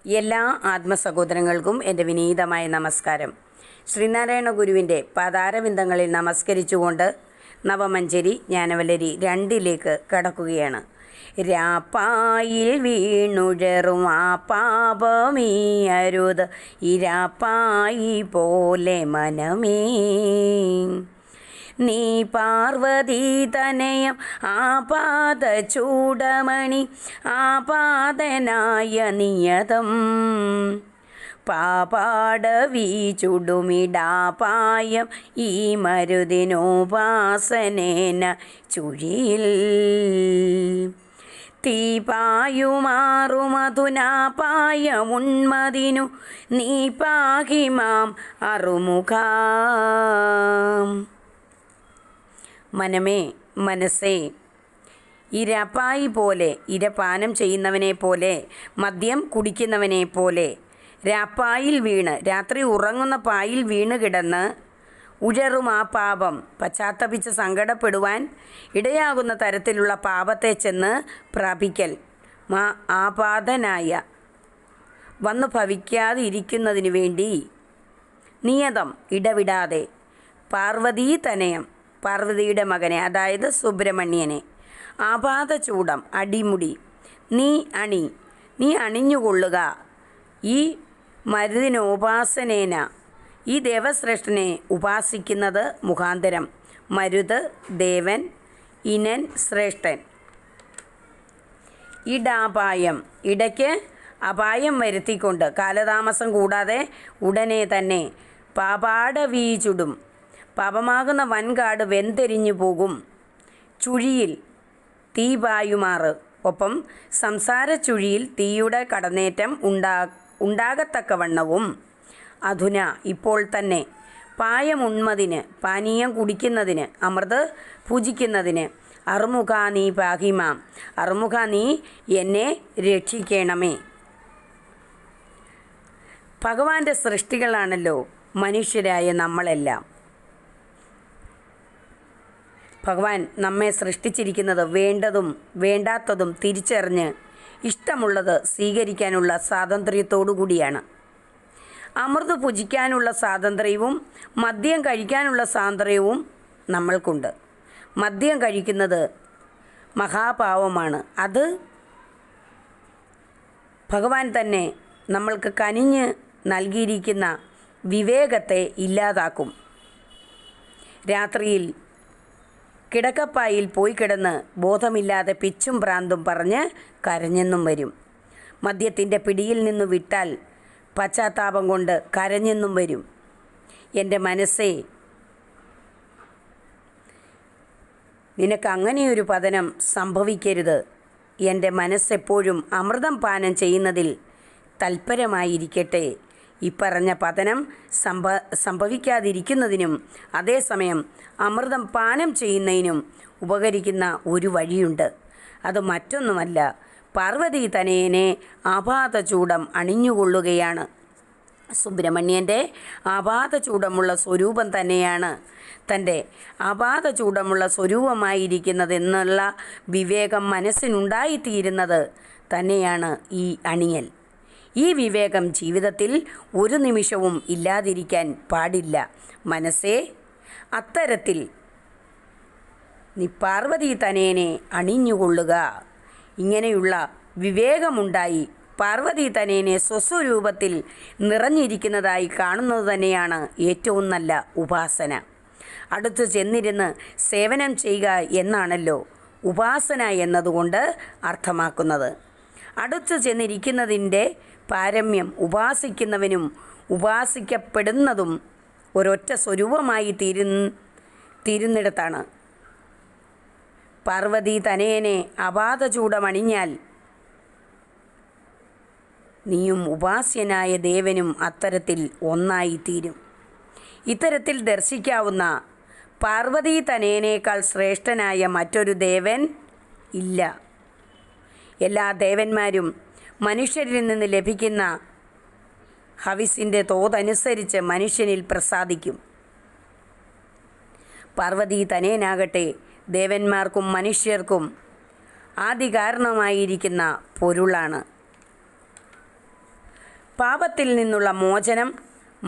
എല്ലാ ആത്മസഹോദരങ്ങൾക്കും എൻ്റെ വിനീതമായ നമസ്കാരം. ശ്രീനാരായണ ഗുരുവിൻ്റെ പാതാരവിന്ദങ്ങളിൽ നമസ്കരിച്ചുകൊണ്ട് നവമഞ്ചരി ജ്ഞാനവല്ലരി 2 കടക്കുകയാണ്. രാപ്പായിൽ വീണുഴറും ആ പാപമീ അരുത് ഇരാപ്പായി പോലെ മനമേ, നീ പാർവതി തനയം ആപാദ ചൂടമണി ആപാദനായ നിയതം പാപാടവീ ചുടുമിടാപായം ഈ മരുദിനോപാസനേന ചുഴിയിൽ തീപായുമാറുമധുനാപായമുന്മതിനു നീ പാഹിമാം അറുമുഖാം. മനമേ, മനസ്സേ, ഇരപ്പായി പോലെ, ഇരപാനം ചെയ്യുന്നവനെ പോലെ, മദ്യം കുടിക്കുന്നവനെ പോലെ രാപ്പായിൽ വീണ്, രാത്രി ഉറങ്ങുന്ന പായിൽ വീണ് കിടന്ന് ഉഴറും ആ പാപം, പശ്ചാത്തപിച്ച് സങ്കടപ്പെടുവാൻ ഇടയാകുന്ന തരത്തിലുള്ള പാപത്തെ ചെന്ന് പ്രാപിക്കൽ ആപാദനായ വന്നു ഭവിക്കാതിരിക്കുന്നതിനു വേണ്ടി നിയതം ഇടവിടാതെ പാർവതീ തനയം, പാർവതിയുടെ മകനെ, അതായത് സുബ്രഹ്മണ്യനെ, ആപാദചൂടം അടിമുടി നീ അണിഞ്ഞുകൊള്ളുക. ഈ മരുദിനോപാസനേന, ഈ ദേവശ്രേഷ്ഠനെ ഉപാസിക്കുന്നത് മുഖാന്തരം, മരുത് ദേവൻ, ഇനൻ ശ്രേഷ്ഠൻ, ഇടാപായം ഇടയ്ക്ക് അപായം വരുത്തിക്കൊണ്ട് കാലതാമസം കൂടാതെ ഉടനെ തന്നെ പാപാടവീ ചുടും, പാപമാകുന്ന വൻകാട് വെന്തെരിഞ്ഞു പോകും, ചുഴിയിൽ തീ പായുമാറ്, ഒപ്പം സംസാര ചുഴിയിൽ തീയുടെ കടന്നേറ്റം ഉണ്ടാകത്തക്കവണ്ണവും അധുന ഇപ്പോൾ തന്നെ പായമുന്മതിന്, പാനീയം കുടിക്കുന്നതിന്, അമൃത് ഭുജിക്കുന്നതിന് അറുമുഖ നീ പാഹിമാം, അറുമുഖ നീ എന്നെ രക്ഷിക്കണമേ. ഭഗവാന്റെ സൃഷ്ടികളാണല്ലോ മനുഷ്യരായ നമ്മളെല്ലാം. ഭഗവാൻ നമ്മെ സൃഷ്ടിച്ചിരിക്കുന്നത് വേണ്ടതും വേണ്ടാത്തതും തിരിച്ചറിഞ്ഞ് ഇഷ്ടമുള്ളത് സ്വീകരിക്കാനുള്ള സ്വാതന്ത്ര്യത്തോടു കൂടിയാണ്. അമൃത് ഭുജിക്കാനുള്ള സ്വാതന്ത്ര്യവും മദ്യം കഴിക്കാനുള്ള സ്വാതന്ത്ര്യവും നമ്മൾക്കുണ്ട്. മദ്യം കഴിക്കുന്നത് മഹാപാവമാണ്. അത് ഭഗവാൻ തന്നെ നമ്മൾക്ക് കനിഞ്ഞ് നൽകിയിരിക്കുന്ന വിവേകത്തെ ഇല്ലാതാക്കും. രാത്രിയിൽ കിടക്കപ്പായിൽ പോയി കിടന്ന് ബോധമില്ലാതെ പിച്ചും ഭ്രാന്തും പറഞ്ഞ് കരഞ്ഞെന്നും വരും. മദ്യത്തിൻ്റെ പിടിയിൽ നിന്ന് വിട്ടാൽ പശ്ചാത്താപം കൊണ്ട് കരഞ്ഞെന്നും വരും. എൻ്റെ മനസ്സേ, നിനക്ക് അങ്ങനെയൊരു പതനം സംഭവിക്കരുത്. എൻ്റെ മനസ്സെപ്പോഴും അമൃതം പാനം ചെയ്യുന്നതിൽ തൽപരമായിരിക്കട്ടെ. ഇപ്പറഞ്ഞ പതനം സംഭവിക്കാതിരിക്കുന്നതിനും അതേസമയം അമൃതം പാനം ചെയ്യുന്നതിനും ഉപകരിക്കുന്ന ഒരു വഴിയുണ്ട്. അത് മറ്റൊന്നുമല്ല, പാർവതി തനയനെ ആപാദചൂടം അണിഞ്ഞുകൊള്ളുകയാണ്. സുബ്രഹ്മണ്യൻ്റെ ആപാദചൂടമുള്ള സ്വരൂപം തന്നെയാണ് തൻ്റെ ആപാദചൂടമുള്ള സ്വരൂപമായിരിക്കുന്നതെന്നുള്ള വിവേകം മനസ്സിനുണ്ടായിത്തീരുന്നത് തന്നെയാണ് ഈ അണിയൽ. ഈ വിവേകം ജീവിതത്തിൽ ഒരു നിമിഷവും ഇല്ലാതിരിക്കാൻ പാടില്ല. മനസ്സേ, അത്തരത്തിൽ നീ പാർവതി തനയനെ അണിഞ്ഞുകൊള്ളുക. ഇങ്ങനെയുള്ള വിവേകമുണ്ടായി പാർവതി തനയനെ സ്വസ്വരൂപത്തിൽ നിറഞ്ഞിരിക്കുന്നതായി കാണുന്നത് തന്നെയാണ് ഏറ്റവും നല്ല ഉപാസന. അടുത്ത് ചെന്നിരുന്ന് സേവനം ചെയ്യുക എന്നാണല്ലോ ഉപാസന എന്നതുകൊണ്ട് അർത്ഥമാക്കുന്നത്. അടുത്ത് ചെന്നിരിക്കുന്നതിൻ്റെ പാരമ്യം ഉപാസിക്കുന്നവനും ഉപാസിക്കപ്പെടുന്നതും ഒരൊറ്റ സ്വരൂപമായി തീരുന്നിടത്താണ്. പാർവതി തനയനെ അപാദചൂടമണിഞ്ഞാൽ നീയും ഉപാസ്യനായ ദേവനും അത്തരത്തിൽ ഒന്നായിത്തീരും. ഇത്തരത്തിൽ ദർശിക്കാവുന്ന പാർവതി തനയനേക്കാൾ ശ്രേഷ്ഠനായ മറ്റൊരു ദേവൻ ഇല്ല. എല്ലാ ദേവന്മാരും മനുഷ്യരിൽ നിന്ന് ലഭിക്കുന്ന ഹവിസിൻ്റെ തോതനുസരിച്ച് മനുഷ്യനിൽ പ്രസാദിക്കും. പാർവതി തനയനാകട്ടെ ദേവന്മാർക്കും മനുഷ്യർക്കും ആദികാരണമായിരിക്കുന്ന പൊരുളാണ്. പാപത്തിൽ നിന്നുള്ള മോചനം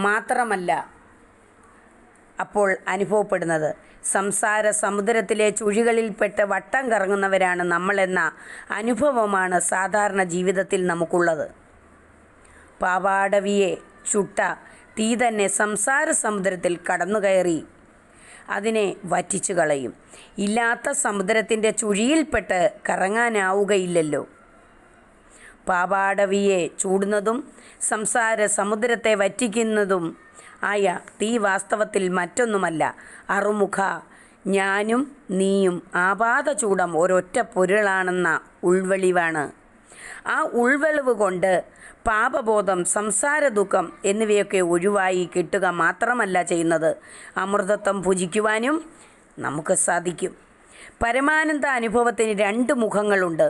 മാത്രമല്ല അപ്പോൾ അനുഭവപ്പെടുന്നത്, സംസാര സമുദ്രത്തിലെ ചുഴികളിൽപ്പെട്ട് വട്ടം കറങ്ങുന്നവരാണ് നമ്മളെന്ന അനുഭവമാണ് സാധാരണ ജീവിതത്തിൽ നമുക്കുള്ളത്. പാവാടവിയെ ചുട്ട തീ തന്നെ സംസാര സമുദ്രത്തിൽ കടന്നുകയറി അതിനെ വറ്റിച്ചു കളയും. ഇല്ലാത്ത സമുദ്രത്തിൻ്റെ ചുഴിയിൽപ്പെട്ട് കറങ്ങാനാവുകയില്ലല്ലോ. പാവാടവിയെ ചൂടുന്നതും സംസാര സമുദ്രത്തെ വറ്റിക്കുന്നതും ആയ തീ വാസ്തവത്തിൽ മറ്റൊന്നുമല്ല, അറുമുഖ ഞാനും നീയും ആപാത ചൂടം ഒരൊറ്റ പൊരുളാണെന്ന ഉൾവെളിവാണ്. ആ ഉൾവെളിവ് കൊണ്ട് പാപബോധം, സംസാര ദുഃഖം എന്നിവയൊക്കെ ഒഴിവായി കിട്ടുക മാത്രമല്ല ചെയ്യുന്നത്, അമൃതത്വം ഭുജിക്കുവാനും നമുക്ക് സാധിക്കും. പരമാനന്ദ അനുഭവത്തിന് 2 മുഖങ്ങളുണ്ട്.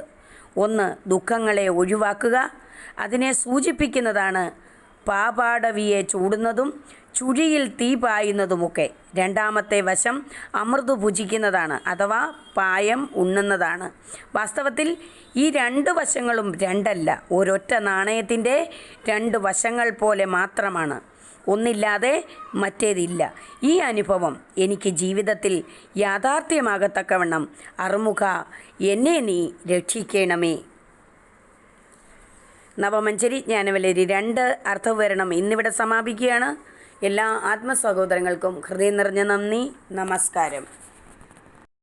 ഒന്ന്, ദുഃഖങ്ങളെ ഒഴിവാക്കുക. അതിനെ സൂചിപ്പിക്കുന്നതാണ് പാവാടവിയെ ചൂടുന്നതും ചുഴിയിൽ തീ പായുന്നതുമൊക്കെ. രണ്ടാമത്തെ വശം അമൃത് ഭുജിക്കുന്നതാണ്, അഥവാ പായം ഉണ്ണുന്നതാണ്. വാസ്തവത്തിൽ ഈ 2 വശങ്ങളും രണ്ടല്ല, ഒരൊറ്റ നാണയത്തിൻ്റെ 2 വശങ്ങൾ പോലെ മാത്രമാണ്. ഒന്നില്ലാതെ മറ്റേതില്ല. ഈ അനുഭവം എനിക്ക് ജീവിതത്തിൽ യാഥാർത്ഥ്യമാകത്തക്കവണ്ണം അറുമുഖ എന്നെ നീ രക്ഷിക്കണമേ. നവമഞ്ചരി ജ്ഞാനവല്ലരി 2 അർത്ഥവിവരണം ഇന്നിവിടെ സമാപിക്കുകയാണ്. എല്ലാ ആത്മസഹോദരങ്ങൾക്കും ഹൃദയം നിറഞ്ഞ നന്ദി, നമസ്കാരം.